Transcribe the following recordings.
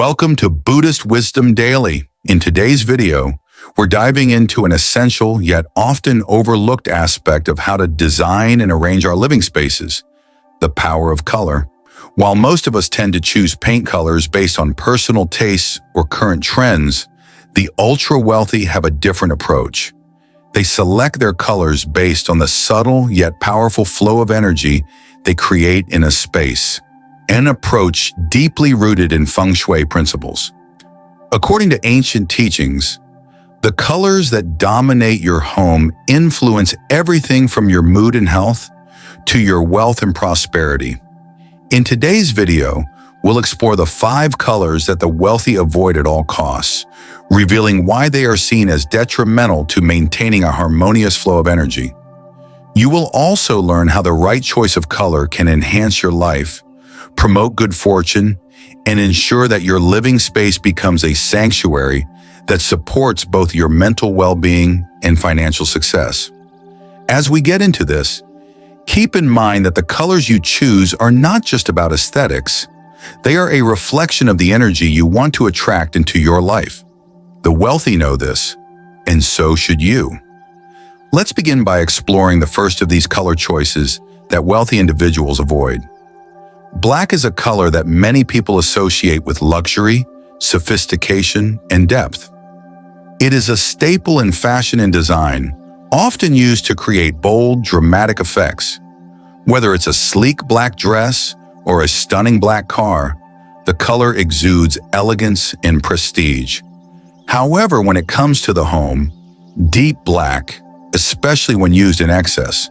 Welcome to Buddhist Wisdom Daily. In today's video, we're diving into an essential yet often overlooked aspect of how to design and arrange our living spaces, the power of color. While most of us tend to choose paint colors based on personal tastes or current trends, the ultra-wealthy have a different approach. They select their colors based on the subtle yet powerful flow of energy they create in a space, an approach deeply rooted in Feng Shui principles. According to ancient teachings, the colors that dominate your home influence everything from your mood and health to your wealth and prosperity. In today's video, we'll explore the 5 colors that the wealthy avoid at all costs, revealing why they are seen as detrimental to maintaining a harmonious flow of energy. You will also learn how the right choice of color can enhance your life, promote good fortune, and ensure that your living space becomes a sanctuary that supports both your mental well-being and financial success. As we get into this, keep in mind that the colors you choose are not just about aesthetics. They are a reflection of the energy you want to attract into your life. The wealthy know this, and so should you. Let's begin by exploring the first of these color choices that wealthy individuals avoid. Black is a color that many people associate with luxury, sophistication, and depth. It is a staple in fashion and design, often used to create bold, dramatic effects. Whether it's a sleek black dress or a stunning black car, the color exudes elegance and prestige. However, when it comes to the home, deep black, especially when used in excess,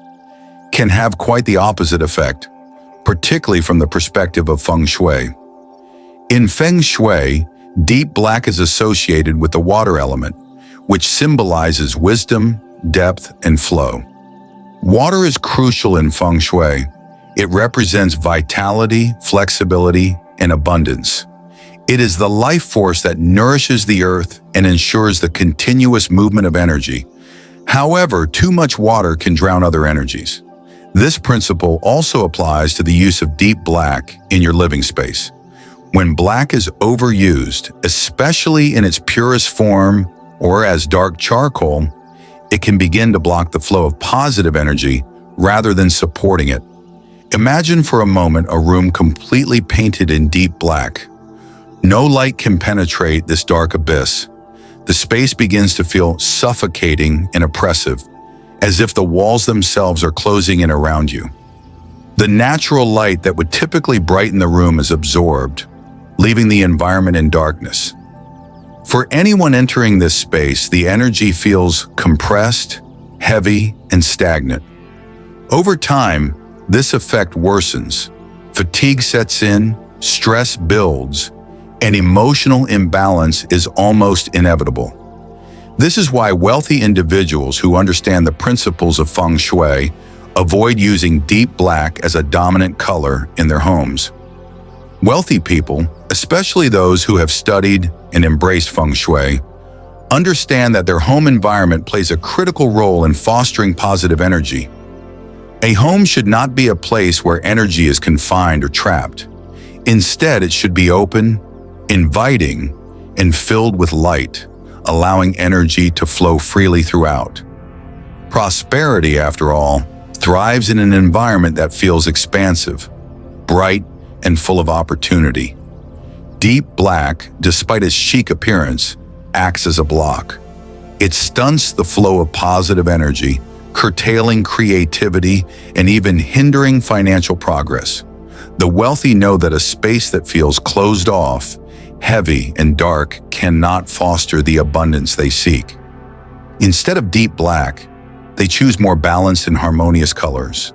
can have quite the opposite effect, particularly from the perspective of Feng Shui. In Feng Shui, deep black is associated with the water element, which symbolizes wisdom, depth, and flow. Water is crucial in Feng Shui. It represents vitality, flexibility, and abundance. It is the life force that nourishes the earth and ensures the continuous movement of energy. However, too much water can drown other energies. This principle also applies to the use of deep black in your living space. When black is overused, especially in its purest form or as dark charcoal, it can begin to block the flow of positive energy rather than supporting it. Imagine for a moment a room completely painted in deep black. No light can penetrate this dark abyss. The space begins to feel suffocating and oppressive, as if the walls themselves are closing in around you. The natural light that would typically brighten the room is absorbed, leaving the environment in darkness. For anyone entering this space, the energy feels compressed, heavy, and stagnant. Over time, this effect worsens. Fatigue sets in, stress builds, and emotional imbalance is almost inevitable. This is why wealthy individuals who understand the principles of Feng Shui avoid using deep black as a dominant color in their homes. Wealthy people, especially those who have studied and embraced Feng Shui, understand that their home environment plays a critical role in fostering positive energy. A home should not be a place where energy is confined or trapped. Instead, it should be open, inviting, and filled with light, allowing energy to flow freely throughout. Prosperity, after all, thrives in an environment that feels expansive, bright, and full of opportunity. Deep black, despite its chic appearance, acts as a block. It stunts the flow of positive energy, curtailing creativity and even hindering financial progress. The wealthy know that a space that feels closed off, heavy, and dark cannot foster the abundance they seek. Instead of deep black, they choose more balanced and harmonious colors,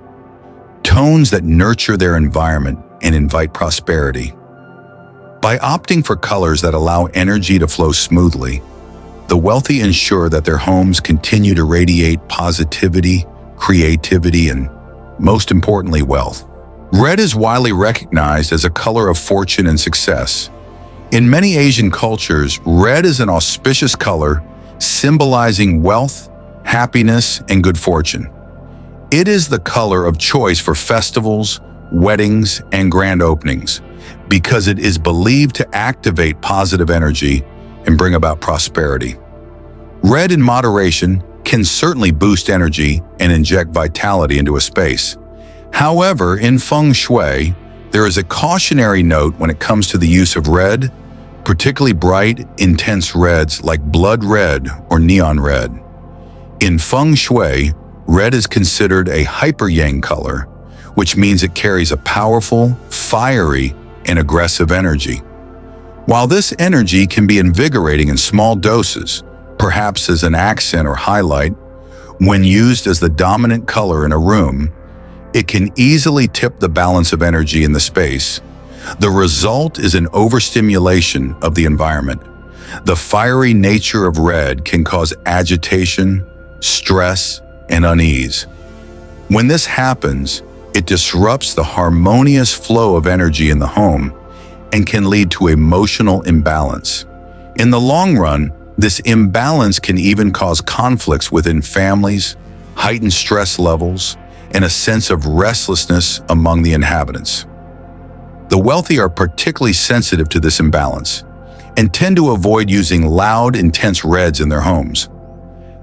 tones that nurture their environment and invite prosperity. By opting for colors that allow energy to flow smoothly, the wealthy ensure that their homes continue to radiate positivity, creativity, and, most importantly, wealth. Red is widely recognized as a color of fortune and success. In many Asian cultures, red is an auspicious color, symbolizing wealth, happiness, and good fortune. It is the color of choice for festivals, weddings, and grand openings, because it is believed to activate positive energy and bring about prosperity. Red in moderation can certainly boost energy and inject vitality into a space. However, in Feng Shui, there is a cautionary note when it comes to the use of red, particularly bright, intense reds like blood red or neon red. In Feng Shui, red is considered a hyper-yang color, which means it carries a powerful, fiery, and aggressive energy. While this energy can be invigorating in small doses, perhaps as an accent or highlight, when used as the dominant color in a room, it can easily tip the balance of energy in the space. The result is an overstimulation of the environment. The fiery nature of red can cause agitation, stress, and unease. When this happens, it disrupts the harmonious flow of energy in the home and can lead to emotional imbalance. In the long run, this imbalance can even cause conflicts within families, heightened stress levels, and a sense of restlessness among the inhabitants. The wealthy are particularly sensitive to this imbalance and tend to avoid using loud, intense reds in their homes.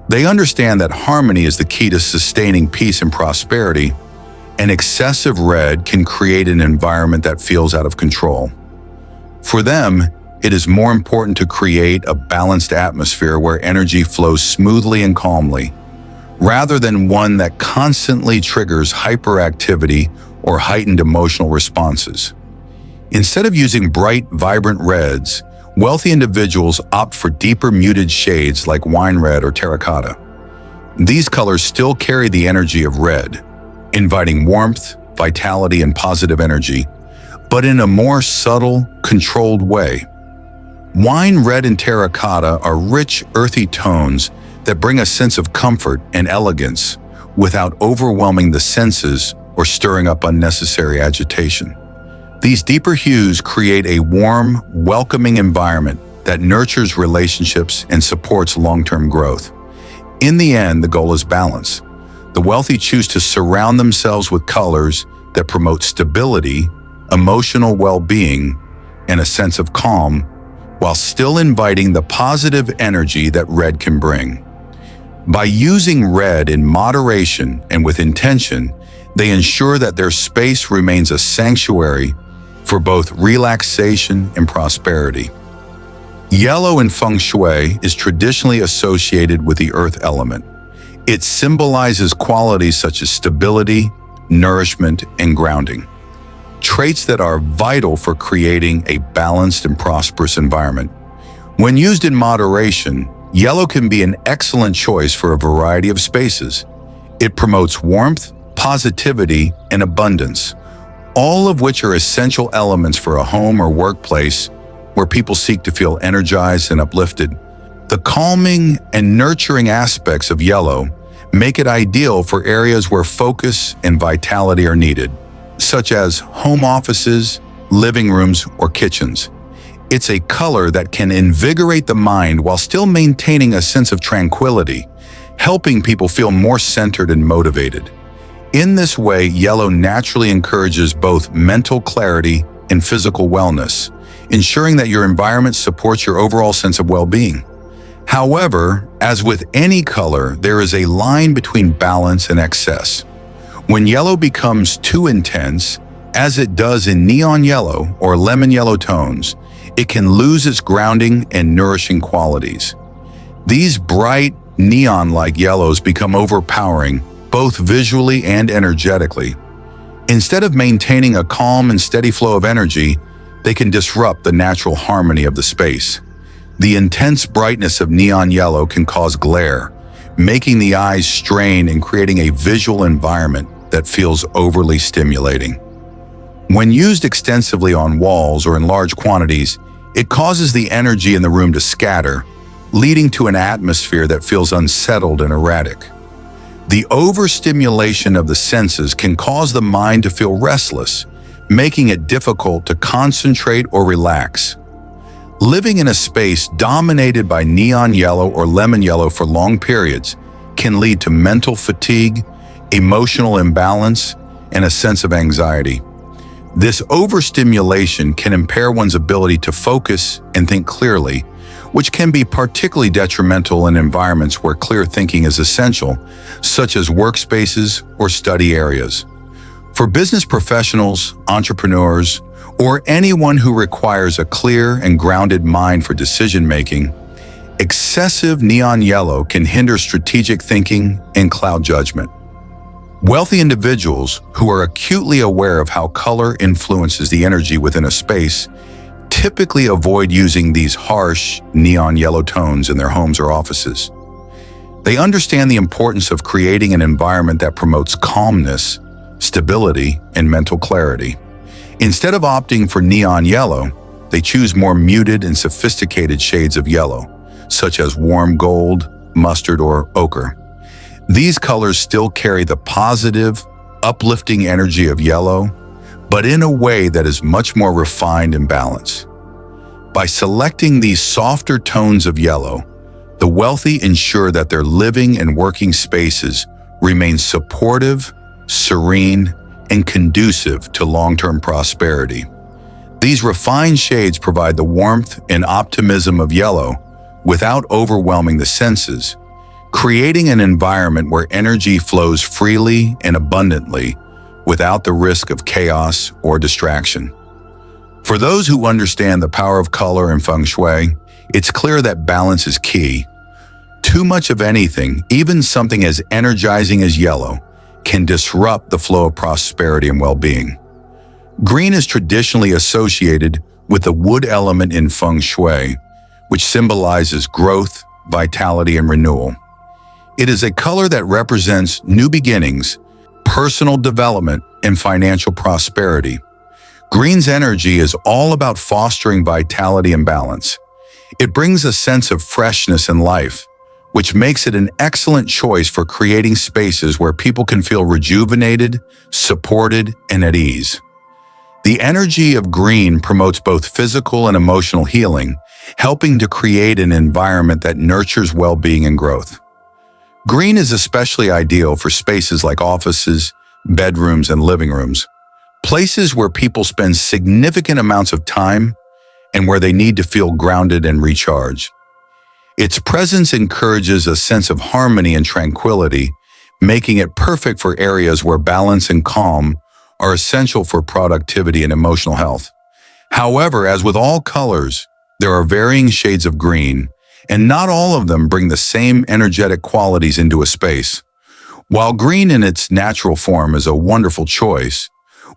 They understand that harmony is the key to sustaining peace and prosperity, and excessive red can create an environment that feels out of control. For them, it is more important to create a balanced atmosphere where energy flows smoothly and calmly, rather than one that constantly triggers hyperactivity or heightened emotional responses. Instead of using bright, vibrant reds, wealthy individuals opt for deeper muted shades like wine red or terracotta. These colors still carry the energy of red, inviting warmth, vitality, and positive energy, but in a more subtle, controlled way. Wine red and terracotta are rich, earthy tones that bring a sense of comfort and elegance without overwhelming the senses or stirring up unnecessary agitation. These deeper hues create a warm, welcoming environment that nurtures relationships and supports long-term growth. In the end, the goal is balance. The wealthy choose to surround themselves with colors that promote stability, emotional well-being, and a sense of calm, while still inviting the positive energy that red can bring. By using red in moderation and with intention, they ensure that their space remains a sanctuary for both relaxation and prosperity. Yellow in Feng Shui is traditionally associated with the earth element. It symbolizes qualities such as stability, nourishment, and grounding, traits that are vital for creating a balanced and prosperous environment. When used in moderation, yellow can be an excellent choice for a variety of spaces. It promotes warmth, positivity, and abundance, all of which are essential elements for a home or workplace where people seek to feel energized and uplifted. The calming and nurturing aspects of yellow make it ideal for areas where focus and vitality are needed, such as home offices, living rooms, or kitchens. It's a color that can invigorate the mind while still maintaining a sense of tranquility, helping people feel more centered and motivated. In this way, yellow naturally encourages both mental clarity and physical wellness, ensuring that your environment supports your overall sense of well-being. However, as with any color, there is a line between balance and excess. When yellow becomes too intense, as it does in neon yellow or lemon yellow tones, it can lose its grounding and nourishing qualities. These bright, neon-like yellows become overpowering, both visually and energetically. Instead of maintaining a calm and steady flow of energy, they can disrupt the natural harmony of the space. The intense brightness of neon yellow can cause glare, making the eyes strain and creating a visual environment that feels overly stimulating. When used extensively on walls or in large quantities, it causes the energy in the room to scatter, leading to an atmosphere that feels unsettled and erratic. The overstimulation of the senses can cause the mind to feel restless, making it difficult to concentrate or relax. Living in a space dominated by neon yellow or lemon yellow for long periods can lead to mental fatigue, emotional imbalance, and a sense of anxiety. This overstimulation can impair one's ability to focus and think clearly, which can be particularly detrimental in environments where clear thinking is essential, such as workspaces or study areas. For business professionals, entrepreneurs, or anyone who requires a clear and grounded mind for decision-making, excessive neon yellow can hinder strategic thinking and cloud judgment. Wealthy individuals who are acutely aware of how color influences the energy within a space typically avoid using these harsh neon yellow tones in their homes or offices. They understand the importance of creating an environment that promotes calmness, stability, and mental clarity. Instead of opting for neon yellow, they choose more muted and sophisticated shades of yellow, such as warm gold, mustard, or ochre. These colors still carry the positive, uplifting energy of yellow, but in a way that is much more refined and balanced. By selecting these softer tones of yellow, the wealthy ensure that their living and working spaces remain supportive, serene, and conducive to long-term prosperity. These refined shades provide the warmth and optimism of yellow without overwhelming the senses, creating an environment where energy flows freely and abundantly without the risk of chaos or distraction. For those who understand the power of color in Feng Shui, it's clear that balance is key. Too much of anything, even something as energizing as yellow, can disrupt the flow of prosperity and well-being. Green is traditionally associated with the wood element in Feng Shui, which symbolizes growth, vitality, and renewal. It is a color that represents new beginnings, personal development, and financial prosperity. Green's energy is all about fostering vitality and balance. It brings a sense of freshness in life, which makes it an excellent choice for creating spaces where people can feel rejuvenated, supported, and at ease. The energy of green promotes both physical and emotional healing, helping to create an environment that nurtures well-being and growth. Green is especially ideal for spaces like offices, bedrooms, and living rooms, places where people spend significant amounts of time and where they need to feel grounded and recharged. Its presence encourages a sense of harmony and tranquility, making it perfect for areas where balance and calm are essential for productivity and emotional health. However, as with all colors, there are varying shades of green, and not all of them bring the same energetic qualities into a space. While green in its natural form is a wonderful choice,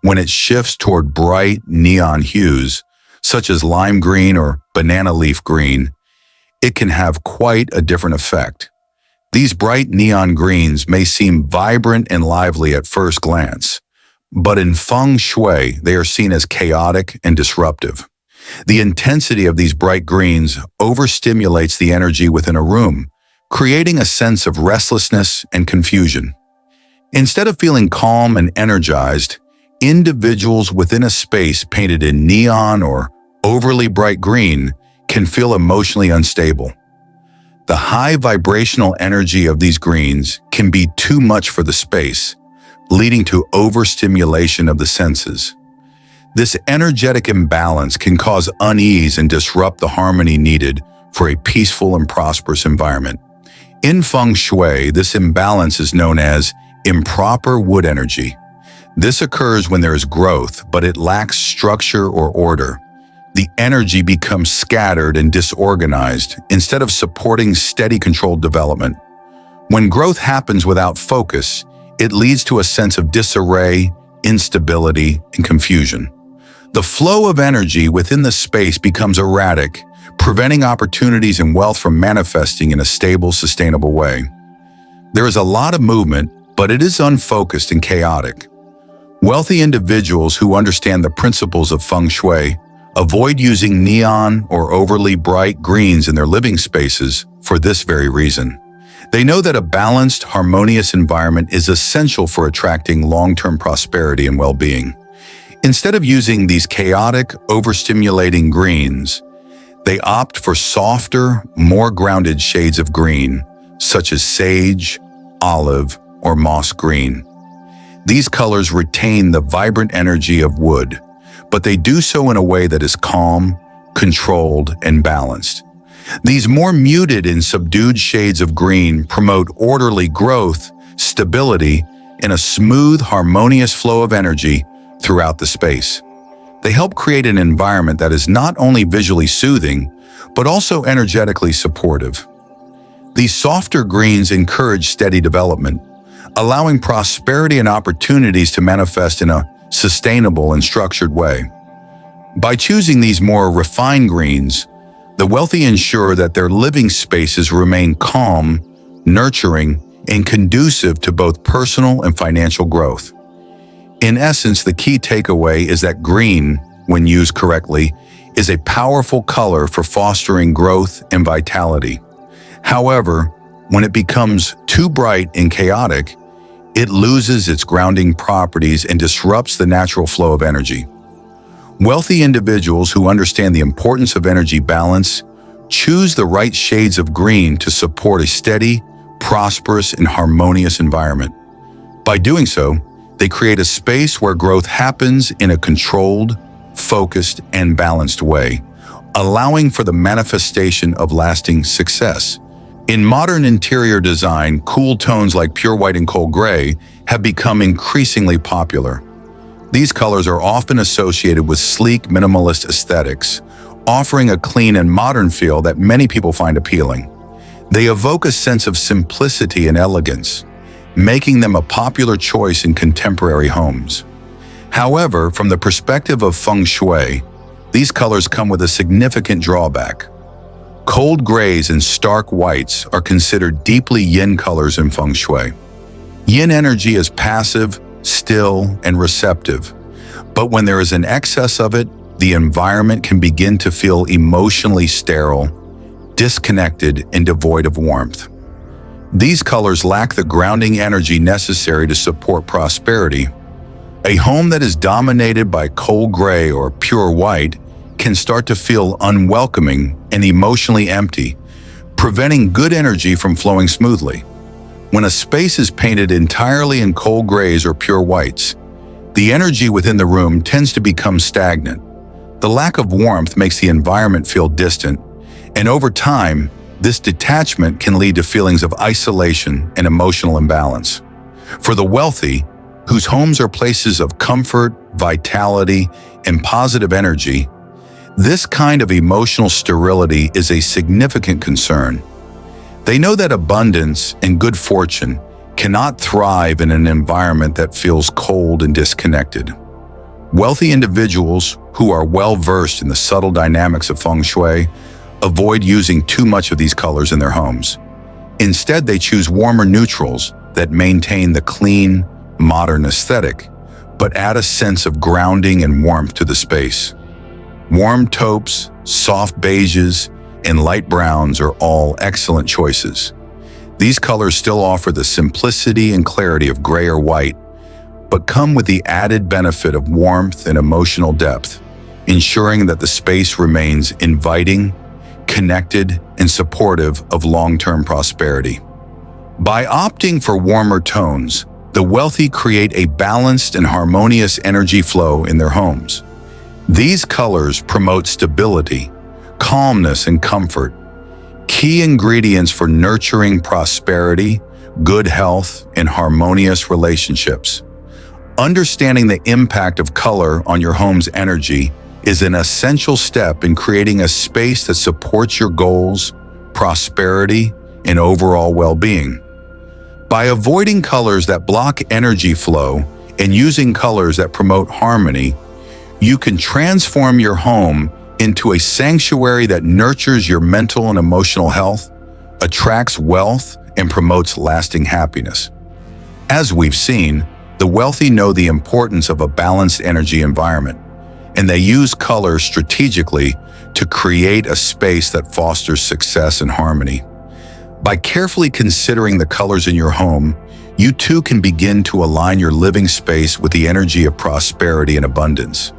when it shifts toward bright neon hues, such as lime green or banana leaf green, it can have quite a different effect. These bright neon greens may seem vibrant and lively at first glance, but in Feng Shui, they are seen as chaotic and disruptive. The intensity of these bright greens overstimulates the energy within a room, creating a sense of restlessness and confusion. Instead of feeling calm and energized, individuals within a space painted in neon or overly bright green can feel emotionally unstable. The high vibrational energy of these greens can be too much for the space, leading to overstimulation of the senses. This energetic imbalance can cause unease and disrupt the harmony needed for a peaceful and prosperous environment. In Feng Shui, this imbalance is known as improper wood energy. This occurs when there is growth, but it lacks structure or order. The energy becomes scattered and disorganized instead of supporting steady, controlled development. When growth happens without focus, it leads to a sense of disarray, instability, and confusion. The flow of energy within the space becomes erratic, preventing opportunities and wealth from manifesting in a stable, sustainable way. There is a lot of movement, but it is unfocused and chaotic. Wealthy individuals who understand the principles of Feng Shui avoid using neon or overly bright greens in their living spaces for this very reason. They know that a balanced, harmonious environment is essential for attracting long-term prosperity and well-being. Instead of using these chaotic, overstimulating greens, they opt for softer, more grounded shades of green, such as sage, olive, or moss green. These colors retain the vibrant energy of wood, but they do so in a way that is calm, controlled, and balanced. These more muted and subdued shades of green promote orderly growth, stability, and a smooth, harmonious flow of energy throughout the space. They help create an environment that is not only visually soothing, but also energetically supportive. These softer greens encourage steady development, allowing prosperity and opportunities to manifest in a sustainable and structured way. By choosing these more refined greens, the wealthy ensure that their living spaces remain calm, nurturing, and conducive to both personal and financial growth. In essence, the key takeaway is that green, when used correctly, is a powerful color for fostering growth and vitality. However, when it becomes too bright and chaotic, it loses its grounding properties and disrupts the natural flow of energy. Wealthy individuals who understand the importance of energy balance choose the right shades of green to support a steady, prosperous, and harmonious environment. By doing so, they create a space where growth happens in a controlled, focused, and balanced way, allowing for the manifestation of lasting success. In modern interior design, cool tones like pure white and cold gray have become increasingly popular. These colors are often associated with sleek, minimalist aesthetics, offering a clean and modern feel that many people find appealing. They evoke a sense of simplicity and elegance, making them a popular choice in contemporary homes. However, from the perspective of Feng Shui, these colors come with a significant drawback. Cold grays and stark whites are considered deeply yin colors in Feng Shui. Yin energy is passive, still, and receptive, but when there is an excess of it, the environment can begin to feel emotionally sterile, disconnected, and devoid of warmth. These colors lack the grounding energy necessary to support prosperity. A home that is dominated by cold gray or pure white can start to feel unwelcoming and emotionally empty, preventing good energy from flowing smoothly. When a space is painted entirely in cold grays or pure whites, the energy within the room tends to become stagnant. The lack of warmth makes the environment feel distant, and over time, this detachment can lead to feelings of isolation and emotional imbalance. For the wealthy, whose homes are places of comfort, vitality, and positive energy, this kind of emotional sterility is a significant concern. They know that abundance and good fortune cannot thrive in an environment that feels cold and disconnected. Wealthy individuals who are well-versed in the subtle dynamics of Feng Shui avoid using too much of these colors in their homes. Instead, they choose warmer neutrals that maintain the clean, modern aesthetic, but add a sense of grounding and warmth to the space. Warm taupes, soft beiges, and light browns are all excellent choices. These colors still offer the simplicity and clarity of gray or white, but come with the added benefit of warmth and emotional depth, ensuring that the space remains inviting, connected, and supportive of long-term prosperity. By opting for warmer tones, the wealthy create a balanced and harmonious energy flow in their homes. These colors promote stability, calmness, and comfort, key ingredients for nurturing prosperity, good health, and harmonious relationships. Understanding the impact of color on your home's energy is an essential step in creating a space that supports your goals, prosperity, and overall well-being. By avoiding colors that block energy flow and using colors that promote harmony, you can transform your home into a sanctuary that nurtures your mental and emotional health, attracts wealth, and promotes lasting happiness. As we've seen, the wealthy know the importance of a balanced energy environment, and they use color strategically to create a space that fosters success and harmony. By carefully considering the colors in your home, you too can begin to align your living space with the energy of prosperity and abundance.